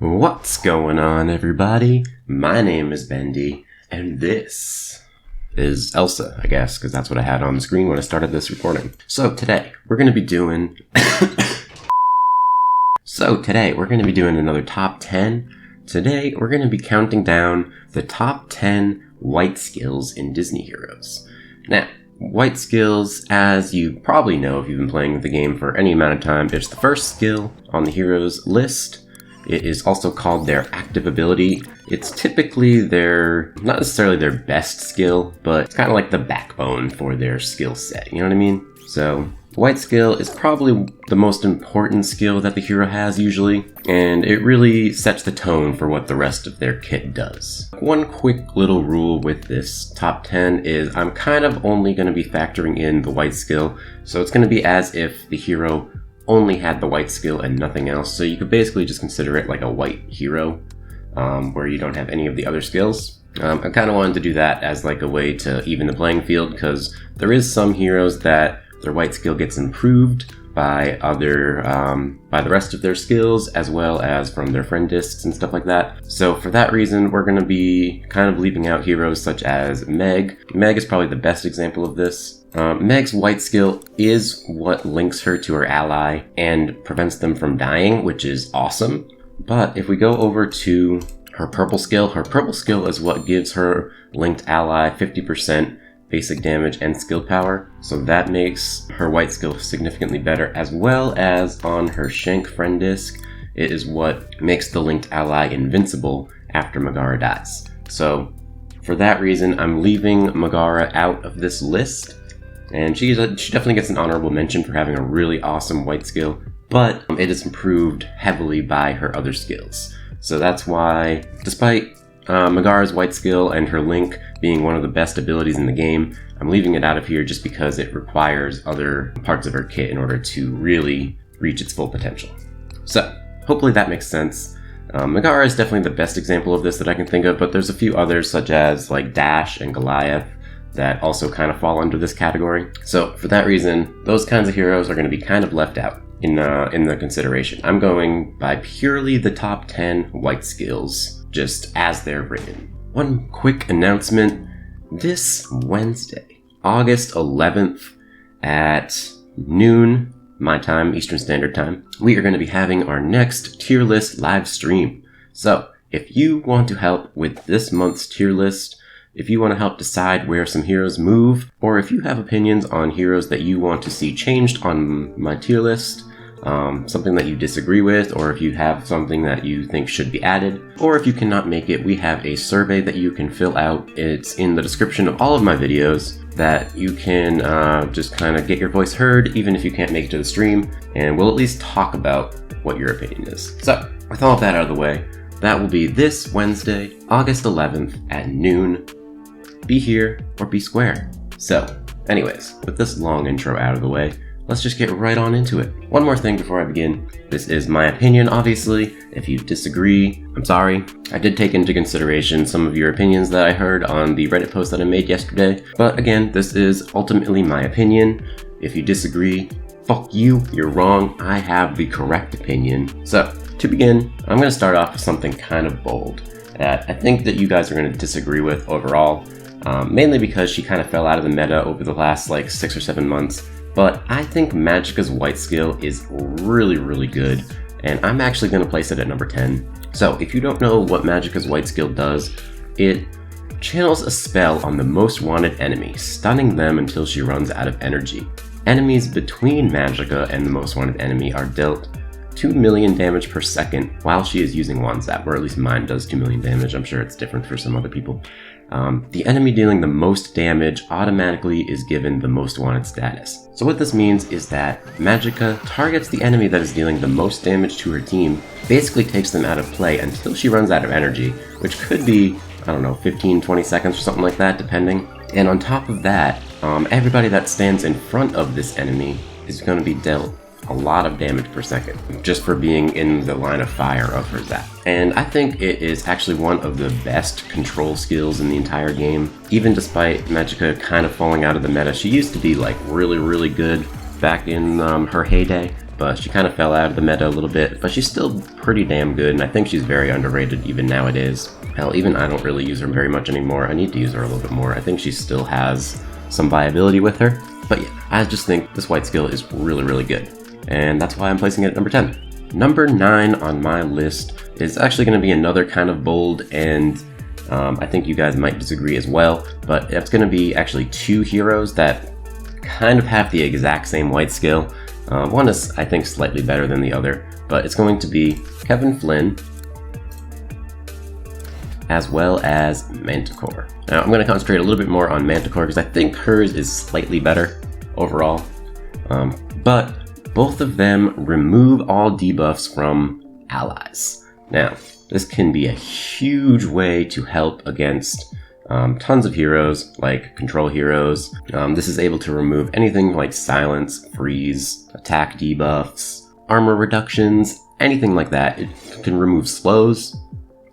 What's going on, everybody? My name is Bendy, and this is Elsa, I guess, because that's what I had on the screen when I started this recording. So today, we're going to be doing... another top 10. Today, we're going to be counting down the top 10 white skills in Disney heroes. Now, white skills, as you probably know if you've been playing the game for any amount of time, it's the first skill on the heroes list. It is also called their active ability. It's typically not necessarily their best skill, but it's kind of like the backbone for their skill set, you know what I mean? So, white skill is probably the most important skill that the hero has usually, and it really sets the tone for what the rest of their kit does. One quick little rule with this top 10 is I'm kind of only going to be factoring in the white skill, so it's going to be as if the hero only had the white skill and nothing else, so you could basically just consider it like a white hero, where you don't have any of the other skills. I kind of wanted to do that as like a way to even the playing field, because there is some heroes that their white skill gets improved by the rest of their skills, as well as from their friend discs and stuff like that. So for that reason, we're going to be kind of leaving out heroes such as Meg. Meg is probably the best example of this. Meg's white skill is what links her to her ally and prevents them from dying, which is awesome. But if we go over to her purple skill is what gives her linked ally 50% basic damage and skill power. So that makes her white skill significantly better, as well as on her Shank friend disc, it is what makes the linked ally invincible after Megara dies. So for that reason, I'm leaving Megara out of this list. And she definitely gets an honorable mention for having a really awesome white skill, but it is improved heavily by her other skills. So that's why, despite Megara's white skill and her link being one of the best abilities in the game, I'm leaving it out of here just because it requires other parts of her kit in order to really reach its full potential. So, hopefully that makes sense. Megara is definitely the best example of this that I can think of, but there's a few others such as like Dash and Goliath that also kind of fall under this category. So for that reason, those kinds of heroes are going to be kind of left out in the consideration. I'm going by purely the top 10 white skills, just as they're written. One quick announcement. This Wednesday, August 11th at noon, my time, Eastern Standard Time, we are going to be having our next tier list live stream. So if you want to help with this month's tier list, if you want to help decide where some heroes move, or if you have opinions on heroes that you want to see changed on my tier list, something that you disagree with, or if you have something that you think should be added, or if you cannot make it, we have a survey that you can fill out. It's in the description of all of my videos that you can just kind of get your voice heard, even if you can't make it to the stream, and we'll at least talk about what your opinion is. So, with all of that out of the way, that will be this Wednesday, August 11th at noon. Be here or be square. So, anyways, with this long intro out of the way, let's just get right on into it. One more thing before I begin. This is my opinion, obviously. If you disagree, I'm sorry. I did take into consideration some of your opinions that I heard on the Reddit post that I made yesterday. But again, this is ultimately my opinion. If you disagree, fuck you, you're wrong. I have the correct opinion. So, to begin, I'm going to start off with something kind of bold that I think that you guys are going to disagree with overall. Mainly because she kind of fell out of the meta over the last like 6 or 7 months. But I think Magicka's white skill is really, really good, and I'm actually going to place it at number 10. So if you don't know what Magicka's white skill does, it channels a spell on the most wanted enemy, stunning them until she runs out of energy. Enemies between Magicka and the most wanted enemy are dealt 2 million damage per second while she is using Wand Zap, or at least mine does 2 million damage. I'm sure it's different for some other people. The enemy dealing the most damage automatically is given the most wanted status. So what this means is that Magicka targets the enemy that is dealing the most damage to her team, basically takes them out of play until she runs out of energy, which could be, I don't know, 15-20 seconds or something like that, depending. And on top of that, everybody that stands in front of this enemy is going to be dealt a lot of damage per second, just for being in the line of fire of her zap. And I think it is actually one of the best control skills in the entire game. Even despite Magicka kind of falling out of the meta, she used to be like really, really good back in her heyday, but she kind of fell out of the meta a little bit, but she's still pretty damn good, and I think she's very underrated even nowadays. Hell, even I don't really use her very much anymore. I need to use her a little bit more. I think she still has some viability with her, but yeah, I just think this white skill is really, really good, and that's why I'm placing it at number 10. Number 9 on my list is actually going to be another kind of bold, and I think you guys might disagree as well, but it's going to be actually 2 heroes that kind of have the exact same white skill. One is, I think, slightly better than the other, but it's going to be Flynn, as well as Manticore. Now, I'm going to concentrate a little bit more on Manticore because I think hers is slightly better overall, but both of them remove all debuffs from allies. Now, this can be a huge way to help against tons of heroes, like control heroes. This is able to remove anything like silence, freeze, attack debuffs, armor reductions, anything like that. It can remove slows,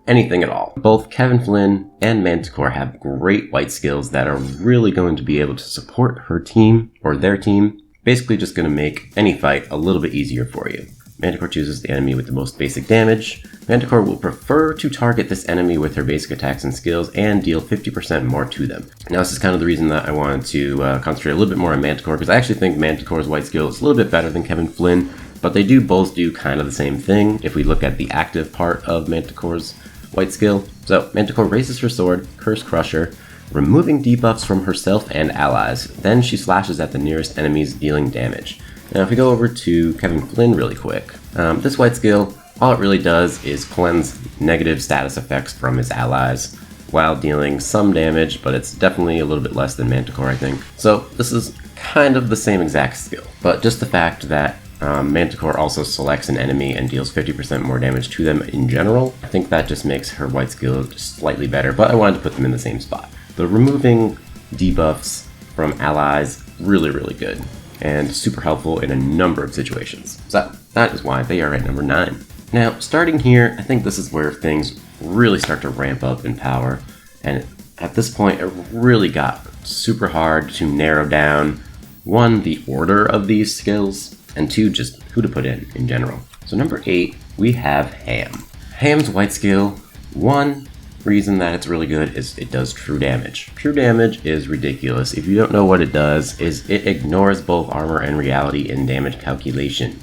anything at all. Both Flynn and Manticore have great white skills that are really going to be able to support her team, or their team. Basically just going to make any fight a little bit easier for you. Manticore chooses the enemy with the most basic damage. Manticore will prefer to target this enemy with her basic attacks and skills and deal 50% more to them. Now, this is kind of the reason that I wanted to concentrate a little bit more on Manticore, because I actually think Manticore's white skill is a little bit better than Flynn, but they do both do kind of the same thing if we look at the active part of Manticore's white skill. So, Manticore raises her sword, Curse Crusher, removing debuffs from herself and allies. Then she slashes at the nearest enemies, dealing damage. Now, if we go over to Flynn really quick, this white skill, all it really does is cleanse negative status effects from his allies while dealing some damage, but it's definitely a little bit less than Manticore, I think. So this is kind of the same exact skill, but just the fact that Manticore also selects an enemy and deals 50% more damage to them in general, I think that just makes her white skill just slightly better, but I wanted to put them in the same spot. The removing debuffs from allies, really, really good, and super helpful in a number of situations. So that is why they are at number 9. Now, starting here, I think this is where things really start to ramp up in power, and at this point it really got super hard to narrow down, 1, the order of these skills, and 2, just who to put in general. So number 8, we have Ham. Ham's white skill, 1 reason that it's really good is it does true damage. True damage is ridiculous. If you don't know what it does, is it ignores both armor and reality in damage calculation,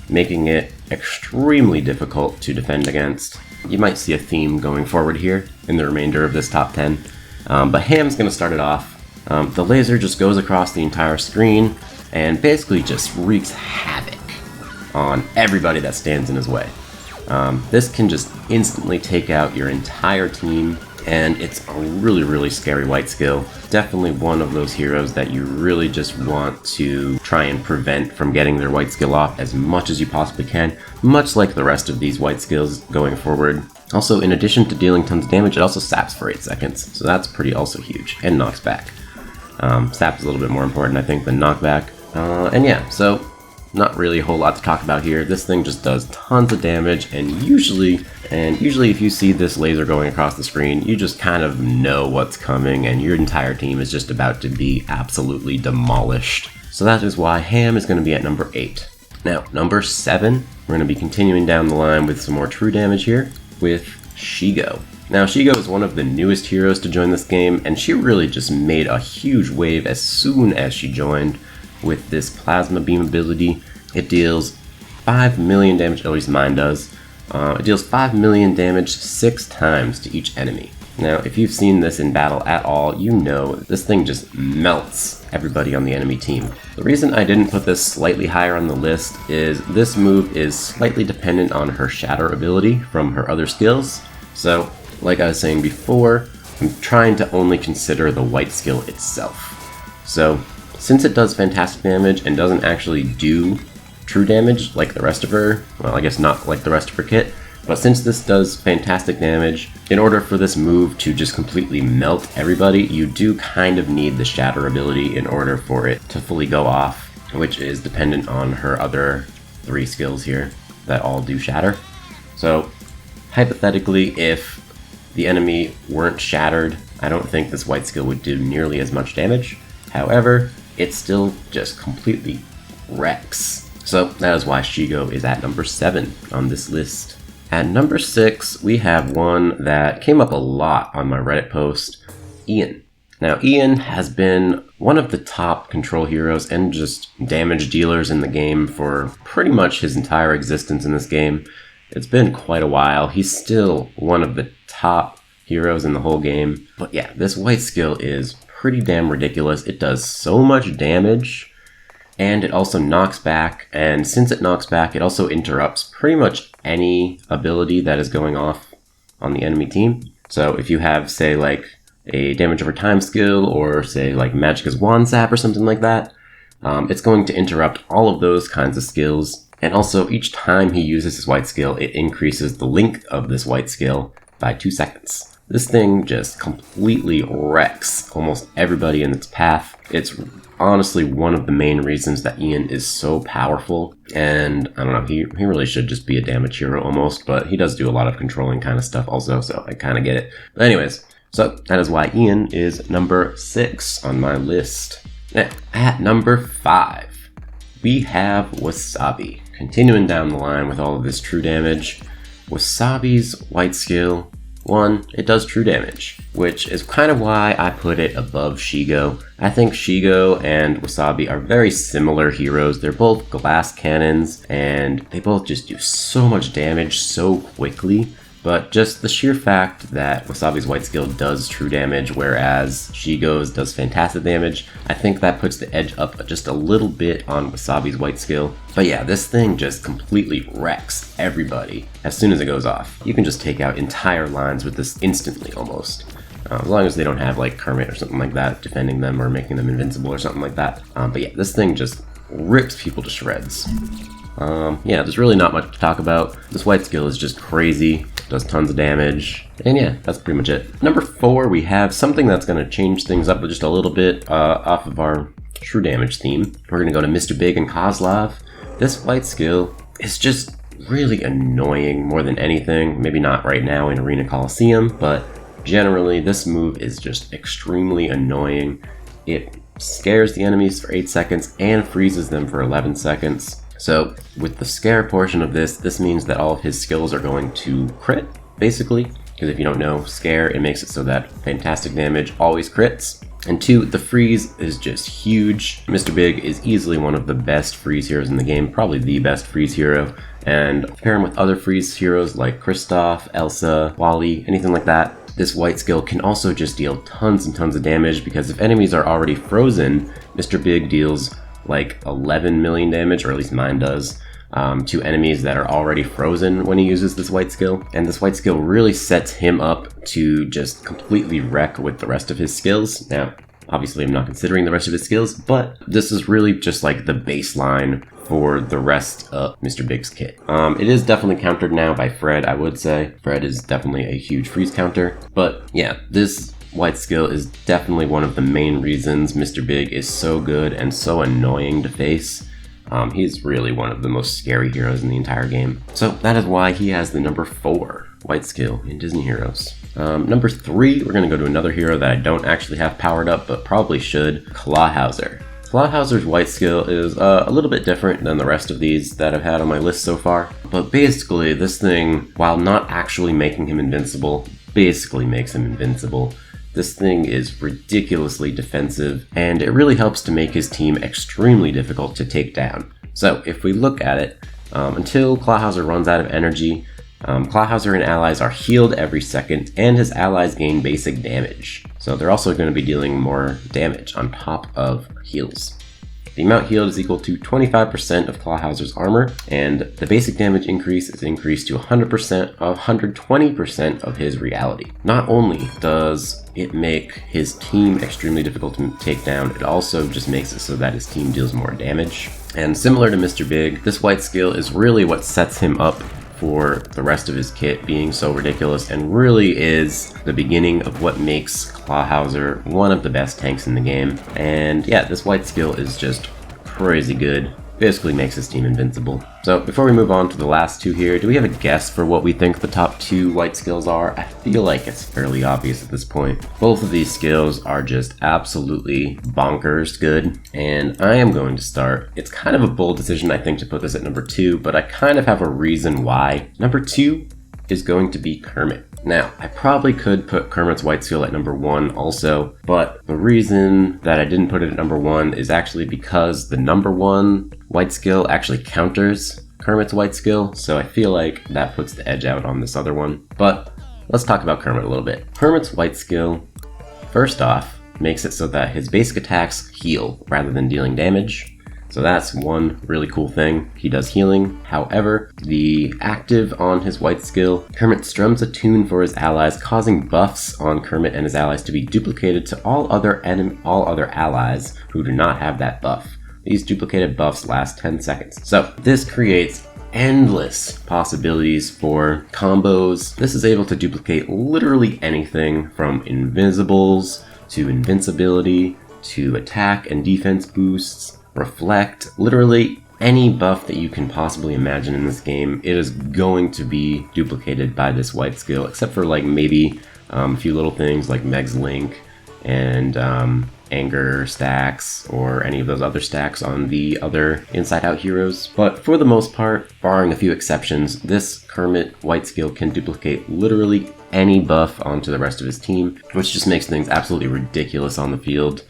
making it extremely difficult to defend against. You might see a theme going forward here in the remainder of this top 10, but Ham's going to start it off. The laser just goes across the entire screen and basically just wreaks havoc on everybody that stands in his way. This can just instantly take out your entire team, and it's a really, really scary white skill. Definitely one of those heroes that you really just want to try and prevent from getting their white skill off as much as you possibly can, much like the rest of these white skills going forward. Also, in addition to dealing tons of damage, it also saps for 8 seconds, so that's pretty also huge, and knocks back. Sap is a little bit more important, I think, than knockback. And yeah, so not really a whole lot to talk about here. This thing just does tons of damage, and usually if you see this laser going across the screen, you just kind of know what's coming, and your entire team is just about to be absolutely demolished. So that is why Ham is going to be at number 8. Now, number 7, we're going to be continuing down the line with some more true damage here with Shigo. Now, Shigo is one of the newest heroes to join this game, and she really just made a huge wave as soon as she joined with this plasma beam ability. It deals 5 million damage, at least mine does. It deals 5 million damage 6 times to each enemy. Now, if you've seen this in battle at all, you know this thing just melts everybody on the enemy team. The reason I didn't put this slightly higher on the list is this move is slightly dependent on her shatter ability from her other skills. So, like I was saying before, I'm trying to only consider the white skill itself. So, since it does fantastic damage and doesn't actually do true damage like the rest of her, well, I guess not like the rest of her kit, but since this does fantastic damage, in order for this move to just completely melt everybody, you do kind of need the shatter ability in order for it to fully go off, which is dependent on her other 3 skills here that all do shatter. So, hypothetically, if the enemy weren't shattered, I don't think this white skill would do nearly as much damage. However, it still just completely wrecks. So that is why Shigo is at number 7 on this list. At number 6, we have one that came up a lot on my Reddit post, Ian. Now, Ian has been one of the top control heroes and just damage dealers in the game for pretty much his entire existence in this game. It's been quite a while. He's still one of the top heroes in the whole game. But yeah, this white skill is pretty damn ridiculous. It does so much damage, and it also knocks back. And since it knocks back, it also interrupts pretty much any ability that is going off on the enemy team. So if you have, say, like a damage over time skill, or say like Magicka's wand sap or something like that, it's going to interrupt all of those kinds of skills. And also, each time he uses his white skill, it increases the length of this white skill by 2 seconds. This thing just completely wrecks almost everybody in its path. It's honestly one of the main reasons that Ian is so powerful. And I don't know, he really should just be a damage hero almost, but he does do a lot of controlling kind of stuff also, so I kind of get it. But anyways, so that is why Ian is number 6 on my list. Now, at number 5, we have Wasabi. Continuing down the line with all of this true damage, Wasabi's white skill, 1, it does true damage, which is kind of why I put it above Shigo. I think Shigo and Wasabi are very similar heroes. They're both glass cannons, and they both just do so much damage so quickly. But just the sheer fact that Wasabi's white skill does true damage, whereas Shigo's does fantastic damage, I think that puts the edge up just a little bit on Wasabi's white skill. But yeah, this thing just completely wrecks everybody as soon as it goes off. You can just take out entire lines with this instantly almost. As long as they don't have like Kermit or something like that defending them or making them invincible or something like that. But yeah, this thing just rips people to shreds. Yeah, there's really not much to talk about. This white skill is just crazy, does tons of damage, and yeah, that's pretty much it. Number 4, we have something that's going to change things up just a little bit off of our true damage theme. We're going to go to Mr. Big and Kozlov. This white skill is just really annoying more than anything. Maybe not right now in Arena Coliseum, but generally this move is just extremely annoying. It scares the enemies for 8 seconds and freezes them for 11 seconds. So with the scare portion of this means that all of his skills are going to crit, basically. Because if you don't know, scare, it makes it so that fantastic damage always crits. And 2, the freeze is just huge. Mr. Big is easily one of the best freeze heroes in the game, probably the best freeze hero. And pair him with other freeze heroes like Kristoff, Elsa, Wally, anything like that. This white skill can also just deal tons and tons of damage, because if enemies are already frozen, Mr. Big deals like 11 million damage, or at least mine does, to enemies that are already frozen when he uses this white skill. And this white skill really sets him up to just completely wreck with the rest of his skills. Now, obviously I'm not considering the rest of his skills, but this is really just like the baseline for the rest of Mr. Big's kit. It is definitely countered now by Fred, I would say. Fred is definitely a huge freeze counter. But yeah, this white skill is definitely one of the main reasons Mr. Big is so good and so annoying to face. He's really one of the most scary heroes in the entire game. So that is why he has the number 4 white skill in Disney Heroes. Number 3, we're going to go to another hero that I don't actually have powered up, but probably should, Clawhauser. Clawhauser's white skill is a little bit different than the rest of these that I've had on my list so far. But basically, this thing, while not actually making him invincible, basically makes him invincible. This thing is ridiculously defensive, and it really helps to make his team extremely difficult to take down. So if we look at it, until Clawhauser runs out of energy, Clawhauser and allies are healed every second, and his allies gain basic damage. So they're also going to be dealing more damage on top of heals. The amount healed is equal to 25% of Clawhauser's armor, and the basic damage increase is increased to 120% of his reality. Not only does it make his team extremely difficult to take down, it also just makes it so that his team deals more damage. And similar to Mr. Big, this white skill is really what sets him up for the rest of his kit being so ridiculous, and really is the beginning of what makes Clawhauser one of the best tanks in the game. And yeah, this white skill is just crazy good. basically makes his team invincible. So before we move on to the last two here, do we have a guess for what we think the top 2 white skills are? I feel like it's fairly obvious at this point. Both of these skills are just absolutely bonkers good, and I am going to start. It's kind of a bold decision, I think, to put this at number 2, but I kind of have a reason why. Number 2 is going to be Kermit. Now, I probably could put Kermit's white skill at number 1 also, but the reason that I didn't put it at number 1 is actually because the number 1 white skill actually counters Kermit's white skill, so I feel like that puts the edge out on this other one. But let's talk about Kermit a little bit. Kermit's white skill, first off, makes it so that his basic attacks heal rather than dealing damage. So that's one really cool thing. He does healing. However, the active on his white skill, Kermit strums a tune for his allies, causing buffs on Kermit and his allies to be duplicated to all other allies who do not have that buff. These duplicated buffs last 10 seconds. So this creates endless possibilities for combos. This is able to duplicate literally anything from invisibles to invincibility to attack and defense boosts. Reflect, literally any buff that you can possibly imagine in this game, it is going to be duplicated by this white skill, except for like maybe a few little things like Meg's Link and Anger stacks or any of those other stacks on the other Inside Out heroes. But for the most part, barring a few exceptions, this Kermit white skill can duplicate literally any buff onto the rest of his team, which just makes things absolutely ridiculous on the field.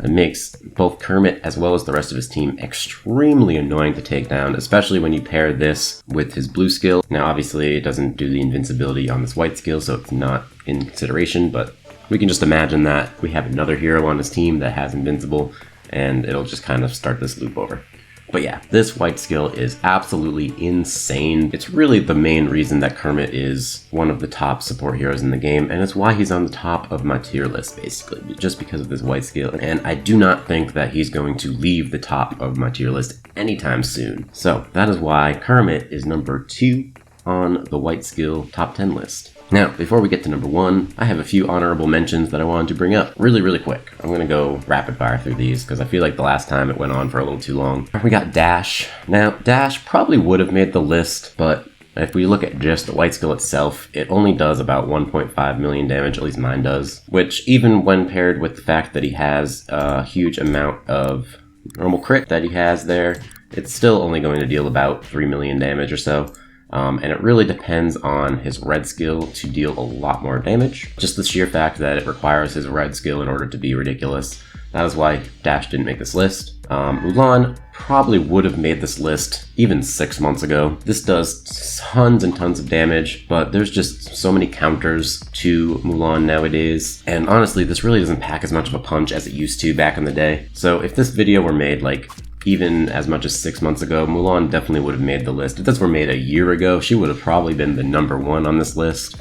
It makes both Kermit as well as the rest of his team extremely annoying to take down, especially when you pair this with his blue skill. Now obviously it doesn't do the invincibility on this white skill, so it's not in consideration, but we can just imagine that we have another hero on his team that has invincible, and it'll just kind of start this loop over. But yeah, this white skill is absolutely insane. It's really the main reason that Kermit is one of the top support heroes in the game, and it's why he's on the top of my tier list, basically, just because of this white skill. And I do not think that he's going to leave the top of my tier list anytime soon. So that is why Kermit is number 2 on the white skill top 10 list. Now, before we get to number 1, I have a few honorable mentions that I wanted to bring up really quick. I'm going to go rapid fire through these because I feel like the last time it went on for a little too long. We got Dash. Now, Dash probably would have made the list, but if we look at just the white skill itself, it only does about 1.5 million damage, at least mine does, which even when paired with the fact that he has a huge amount of normal crit that he has there, it's still only going to deal about 3 million damage or so. And it really depends on his red skill to deal a lot more damage. Just the sheer fact that it requires his red skill in order to be ridiculous. That is why Dash didn't make this list. Mulan probably would have made this list even 6 months ago. This does tons and tons of damage, but there's just so many counters to Mulan nowadays. And honestly, this really doesn't pack as much of a punch as it used to back in the day. So if this video were made like even as much as 6 months ago, Mulan definitely would have made the list. If this were made a year ago, she would have probably been the number 1 on this list.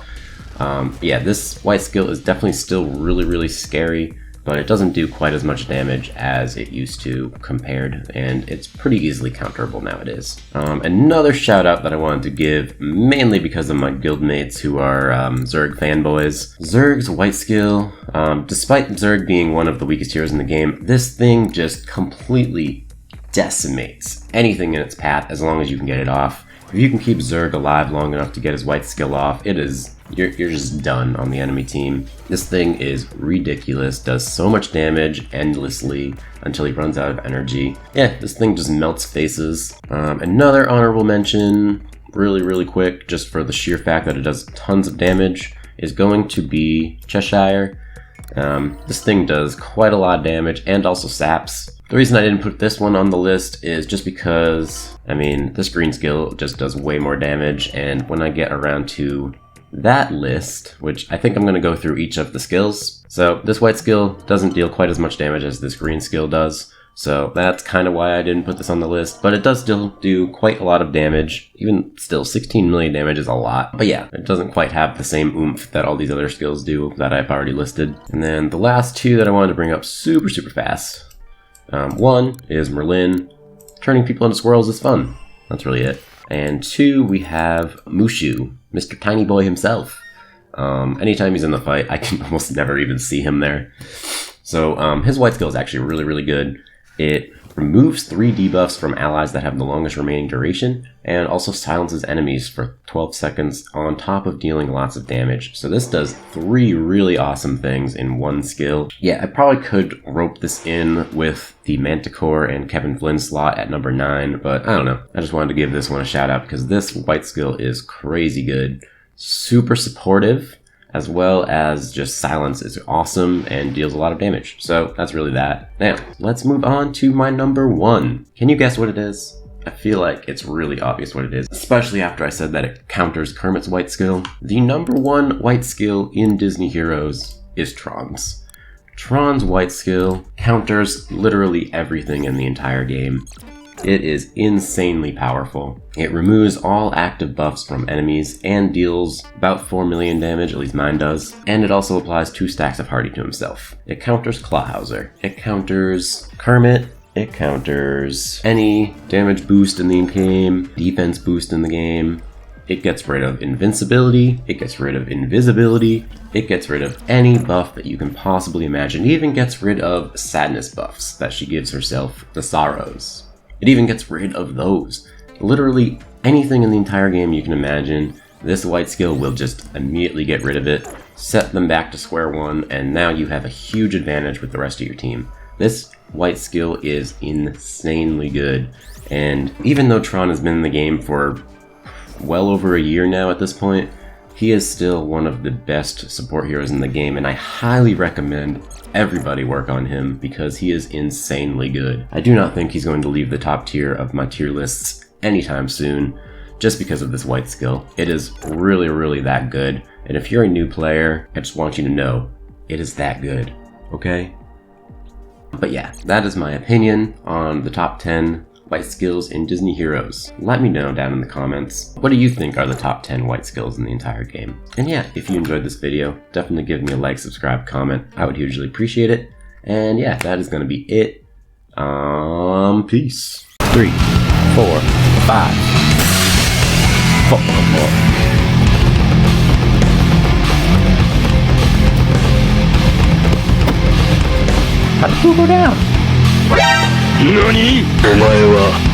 Yeah, this white skill is definitely still really scary, but it doesn't do quite as much damage as it used to compared, and it's pretty easily counterable nowadays. Another shout out that I wanted to give, mainly because of my guildmates who are Zerg fanboys. Zerg's white skill, despite Zerg being one of the weakest heroes in the game, this thing just completely decimates anything in its path as long as you can get it off. If you can keep Zerg alive long enough to get his white skill off, you're just done on the enemy team. This thing is ridiculous, does so much damage endlessly until he runs out of energy. Yeah, this thing just melts faces. Another honorable mention, really quick, just for the sheer fact that it does tons of damage, is going to be Cheshire. This thing does quite a lot of damage and also saps. The reason I didn't put this one on the list is just because, I mean, this green skill just does way more damage, and when I get around to that list, which I think I'm going to go through each of the skills. So this white skill doesn't deal quite as much damage as this green skill does, so that's kind of why I didn't put this on the list, but it does still do quite a lot of damage. Even still, 16 million damage is a lot. But yeah, it doesn't quite have the same oomph that all these other skills do that I've already listed. And then the last two that I wanted to bring up super fast. One is Merlin. Turning people into squirrels is fun. That's really it. And 2, we have Mushu, Mr. Tiny Boy himself. Anytime he's in the fight, I can almost never even see him there. So his white skill is actually really good. It removes 3 debuffs from allies that have the longest remaining duration, and also silences enemies for 12 seconds on top of dealing lots of damage. So this does 3 really awesome things in one skill. Yeah, I probably could rope this in with the Manticore and Kevin Flynn slot at number 9, but I don't know. I just wanted to give this one a shout out because this white skill is crazy good. Super supportive, as well as just silence is awesome and deals a lot of damage. So that's really that. Now, let's move on to my number 1. Can you guess what it is? I feel like it's really obvious what it is, especially after I said that it counters Kermit's white skill. The number 1 white skill in Disney Heroes is Tron's. Tron's white skill counters literally everything in the entire game. It is insanely powerful. It removes all active buffs from enemies and deals about 4 million damage, at least mine does. And it also applies 2 stacks of Hardy to himself. It counters Clawhauser. It counters Kermit. It counters any damage boost in the game, defense boost in the game. It gets rid of invincibility. It gets rid of invisibility. It gets rid of any buff that you can possibly imagine. It even gets rid of sadness buffs that she gives herself, the sorrows. It even gets rid of those. Literally anything in the entire game you can imagine, this white skill will just immediately get rid of it, set them back to square one, and now you have a huge advantage with the rest of your team. This white skill is insanely good, and even though Tron has been in the game for well over a year now at this point, he is still one of the best support heroes in the game, and I highly recommend everybody work on him because he is insanely good. I do not think he's going to leave the top tier of my tier lists anytime soon just because of this white skill. It is really, really that good, and if you're a new player, I just want you to know it is that good, okay? But yeah, that is my opinion on the top 10 white skills in Disney Heroes. Let me know down in the comments, what do you think are the top 10 white skills in the entire game? And yeah, if you enjoyed this video, definitely give me a like, subscribe, comment. I would hugely appreciate it. And yeah, that is gonna be it. Peace. 3, 4, 5. 4. How did you go down? 何？お前は